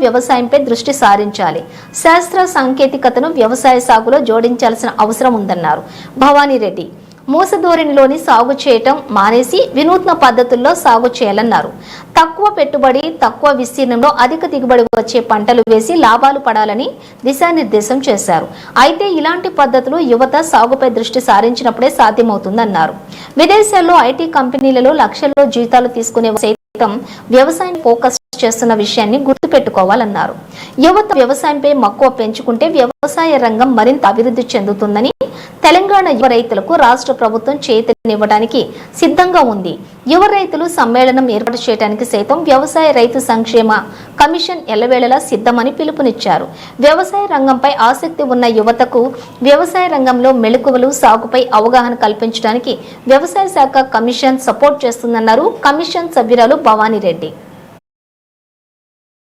వ్యవసాయంపై దృష్టి సారించాలి. శాస్త్ర సాంకేతికతను వ్యవసాయ సాగులో జోడించాల్సిన అవసరం ఉందన్నారు భవానీరెడ్డి. మూసధోరణిలోని సాగు చేయటం మానేసి వినూత్న పద్ధతుల్లో సాగు చేయాలన్నారు. తక్కువ పెట్టుబడి, తక్కువ విస్తీర్ణంలో అధిక దిగుబడి వచ్చే పంటలు వేసి లాభాలు పడాలని దిశానిర్దేశం చేశారు. అయితే ఇలాంటి పద్ధతులు యువత సాగుపై దృష్టి సారించినప్పుడే సాధ్యమవుతుందన్నారు. విదేశాల్లో ఐటీ కంపెనీలలో లక్షల్లో జీతాలు తీసుకునే సైతం వ్యవసాయం ఫోకస్ చేస్తున్న విషయాన్ని గుర్తుపెట్టుకోవాలన్నారు. యువత వ్యవసాయంపై మక్కువ పెంచుకుంటే వ్యవసాయ రంగం మరింత అభివృద్ధి చెందుతుందని, తెలంగాణ యువ రైతులకు రాష్ట్ర ప్రభుత్వం చేయూతనివ్వడానికి సిద్ధంగా ఉంది. యువ రైతులు సమ్మేళనం ఏర్పాటు చేయడానికి సైతం వ్యవసాయ రైతు సంక్షేమ కమిషన్ ఎల్లవేళలా సిద్ధమని పిలుపునిచ్చారు. వ్యవసాయ రంగంపై ఆసక్తి ఉన్న యువతకు వ్యవసాయ రంగంలో మెళకువలు, సాగుపై అవగాహన కల్పించడానికి వ్యవసాయ శాఖ కమిషన్ సపోర్ట్ చేస్తుందన్నారు కమిషన్ సభ్యురాలు భవానీరెడ్డి.